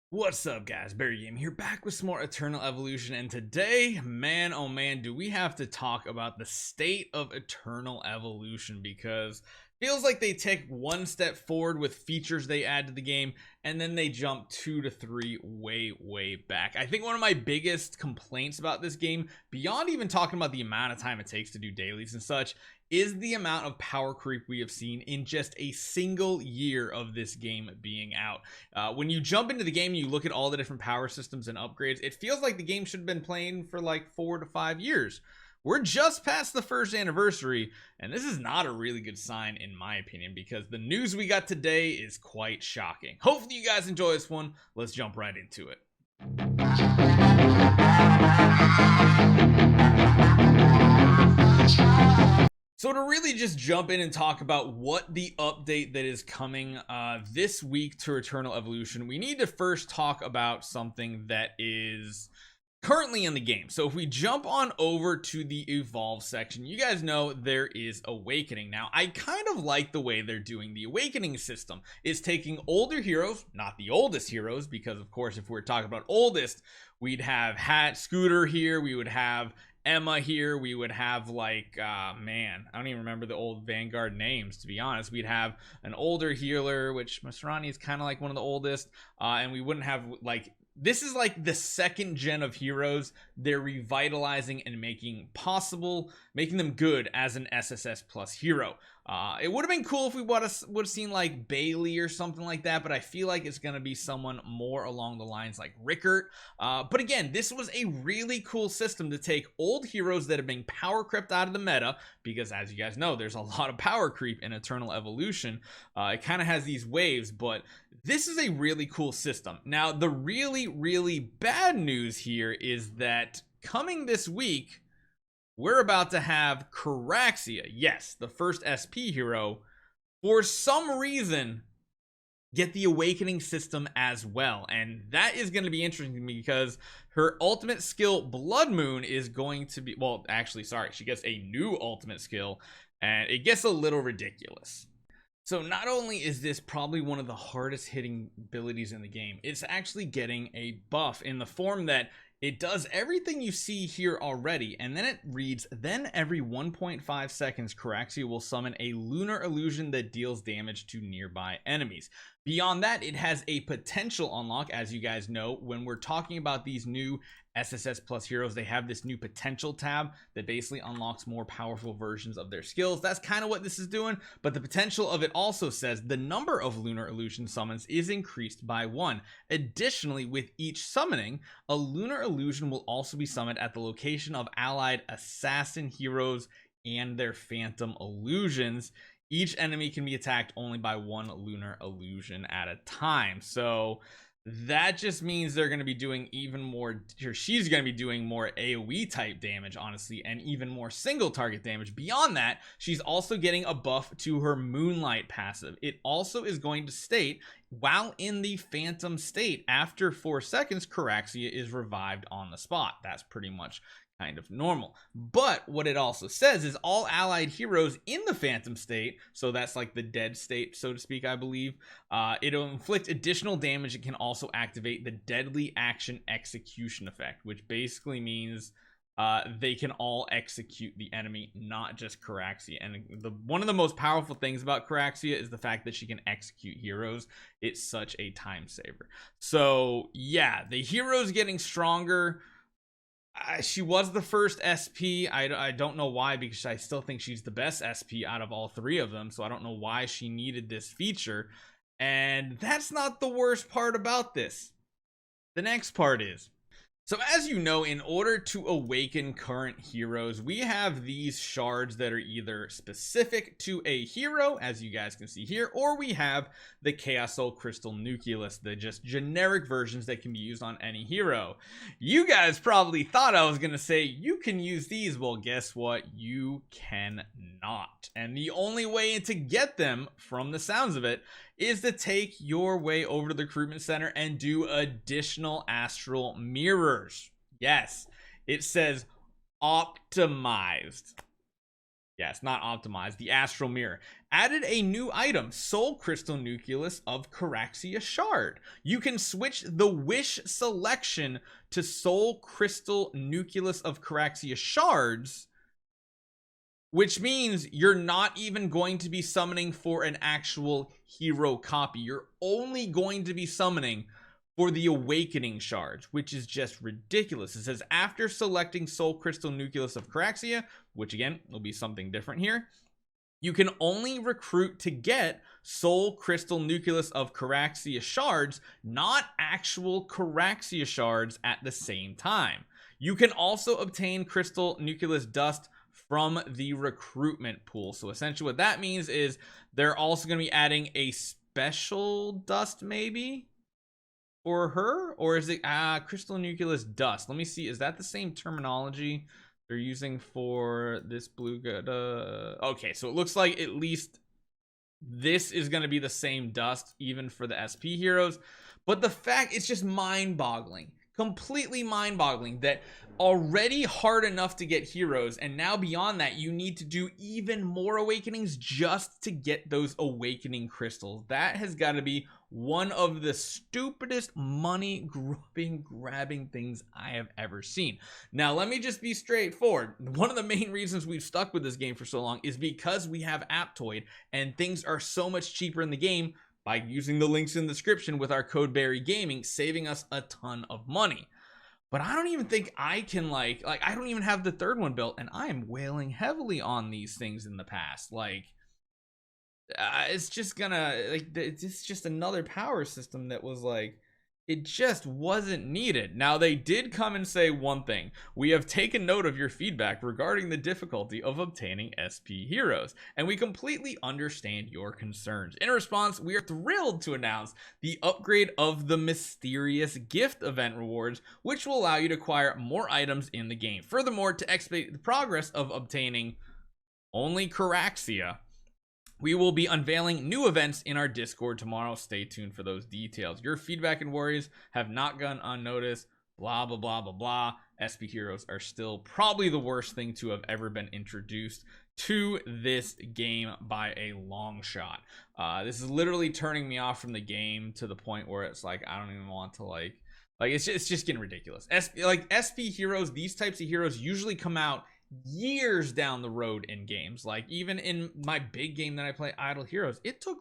What's up, guys? BARRYGAMING here, back with some more Eternal Evolution, and today, man oh man, do we have to talk about the state of Eternal Evolution, because feels like they take one step forward with features they add to the game, and then they jump 2 to 3 way back. I think one of my biggest complaints about this game, beyond even talking about the amount of time it takes to do dailies and such, is the amount of power creep we have seen in just a single year of this game being out. When you jump into the game and you look at all the different power systems and upgrades, it feels like the game should have been playing for like 4 to 5 years. We're just past the first anniversary, and this is not a really good sign in my opinion, because the news we got today is quite shocking. Hopefully you guys enjoy this one. Let's jump right into it. So to really just jump in and talk about what the update that is coming this week to Eternal Evolution, we need to first talk about something that is currently in the game. So if we jump on over to the Evolve section, you guys know there is Awakening. Now, I kind of like the way they're doing the Awakening system. It's taking older heroes, not the oldest heroes, because of course, if we're talking about oldest, we'd have Scooter here, we would have Emma here, we would have like man, I don't even remember the old Vanguard names, to be honest. We'd have an older healer, which Masrani is kind of like one of the oldest, and we wouldn't have like, this is like the second gen of heroes they're revitalizing and making possible, making them good as an SSS plus hero. It would have been cool if we would have seen like Bailey or something like that, but I feel like it's going to be someone more along the lines like Rickert. But again, this was a really cool system to take old heroes that have been power crept out of the meta, because as you guys know, there's a lot of power creep in Eternal Evolution. It kind of has these waves, but this is a really cool system. Now, the really bad news here is that coming this week, we're about to have Koraxia, yes, the first SP hero, for some reason get the Awakening system as well. And that is going to be interesting to me, because her ultimate skill, Blood Moon, is going to be, well, actually, sorry, she gets a new ultimate skill, and it gets a little ridiculous. So not only is this probably one of the hardest hitting abilities in the game, it's actually getting a buff in the form that it does everything you see here already, and then it reads, then every 1.5 seconds, Koraxia will summon a lunar illusion that deals damage to nearby enemies. Beyond that, it has a potential unlock. As you guys know, when we're talking about these new SSS plus heroes, they have this new potential tab that basically unlocks more powerful versions of their skills. That's kind of what this is doing, but the potential of it also says the number of lunar illusion summons is increased by 1. Additionally, with each summoning, a lunar illusion will also be summoned at the location of allied assassin heroes and their phantom illusions. Each enemy can be attacked only by 1 lunar illusion at a time. So that just means they're going to be doing even more, or she's going to be doing more AoE type damage, honestly, and even more single target damage. Beyond that, she's also getting a buff to her Moonlight passive. It also is going to state, while in the Phantom state, after 4 seconds, Koraxia is revived on the spot. That's pretty much kind of normal. But what it also says is all allied heroes in the Phantom state, so that's like the dead state, so to speak, I believe, it'll inflict additional damage. It can also activate the deadly action execution effect, which basically means they can all execute the enemy, not just Koraxia. And one of the most powerful things about Koraxia is the fact that she can execute heroes. It's such a time saver. So yeah, the hero's getting stronger. She was the first SP. I don't know why, because I still think she's the best SP out of all 3 of them. So I don't know why she needed this feature. And that's not the worst part about this. The next part is, so as you know, in order to awaken current heroes, we have these shards that are either specific to a hero, as you guys can see here, or we have the Chaos Soul Crystal Nucleus, the just generic versions that can be used on any hero. You guys probably thought I was going to say you can use these. Well, guess what? You cannot. And the only way to get them, from the sounds of it, is to take your way over to the recruitment center and do additional astral mirrors. Yes, it says optimized. Yeah, it's not optimized. The Astral Mirror added a new item, Soul Crystal Nucleus of Koraxia Shard. You can switch the wish selection to Soul Crystal Nucleus of Koraxia Shards, which means you're not even going to be summoning for an actual hero copy. You're only going to be summoning for the Awakening Shards, which is just ridiculous. It says after selecting Soul Crystal Nucleus of Koraxia, which again will be something different here, you can only recruit to get Soul Crystal Nucleus of Koraxia Shards, not actual Koraxia Shards at the same time. You can also obtain Crystal Nucleus Dust from the recruitment pool. So essentially what that means is they're also going to be adding a special dust maybe for her, or is it Crystal Nucleus Dust? Let me see, is that the same terminology they're using for this blue good? Okay, so it looks like at least this is going to be the same dust even for the SP heroes. But the fact, it's just mind-boggling, completely mind-boggling, that already hard enough to get heroes, and now beyond that you need to do even more awakenings just to get those awakening crystals. That has got to be one of the stupidest money grabbing things I have ever seen. Now let me just be straightforward. One of the main reasons we've stuck with this game for so long is because we have Aptoid, and things are so much cheaper in the game by using the links in the description with our code BARRYGAMING, saving us a ton of money. But I don't even think I can like I don't even have the third one built, and I am wailing heavily on these things in the past. It's just gonna, it's just another power system that was it just wasn't needed. Now they did come and say one thing: we have taken note of your feedback regarding the difficulty of obtaining SP heroes, and we completely understand your concerns. In response, we are thrilled to announce the upgrade of the mysterious gift event rewards, which will allow you to acquire more items in the game. Furthermore, to expedite the progress of obtaining only Koraxia, we will be unveiling new events in our Discord tomorrow. Stay tuned for those details. Your feedback and worries have not gone unnoticed. Blah, blah, blah, blah, blah. SP heroes are still probably the worst thing to have ever been introduced to this game by a long shot. This is literally turning me off from the game to the point where it's I don't even want to it's just getting ridiculous. SP heroes, these types of heroes usually come out years down the road in games. Even in my big game that I play, Idle Heroes, it took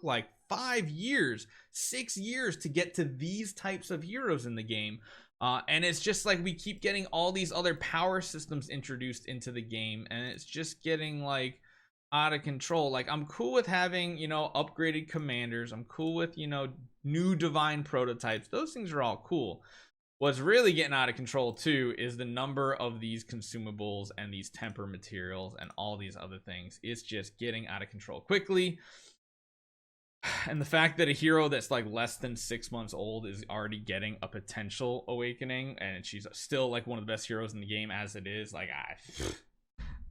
5 years, 6 years to get to these types of heroes in the game. And it's just we keep getting all these other power systems introduced into the game, and it's just getting out of control. I'm cool with having, upgraded commanders. I'm cool with, new divine prototypes. Those things are all cool. What's really getting out of control too is the number of these consumables and these temper materials and all these other things. It's just getting out of control quickly. And the fact that a hero that's less than 6 months old is already getting a potential awakening, and she's still one of the best heroes in the game as it is, I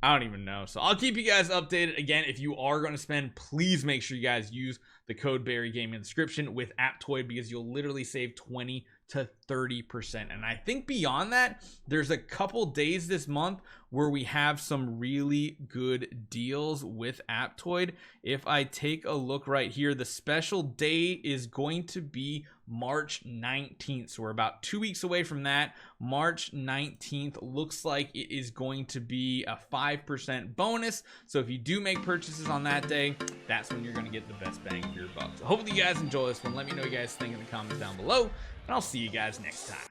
don't even know. So I'll keep you guys updated. Again, if you are going to spend, please make sure you guys use the code BARRYGAMING in the description with Aptoid, because you'll literally save 20 to 30%. And I think beyond that, there's a couple days this month where we have some really good deals with Aptoid. If I take a look right here, the special day is going to be March 19th. So we're about 2 weeks away from that. March 19th looks like it is going to be a 5% bonus. So if you do make purchases on that day, that's when you're going to get the best bang for your buck. So hopefully you guys enjoy this one. Let me know what you guys think in the comments down below, and I'll see you guys next time.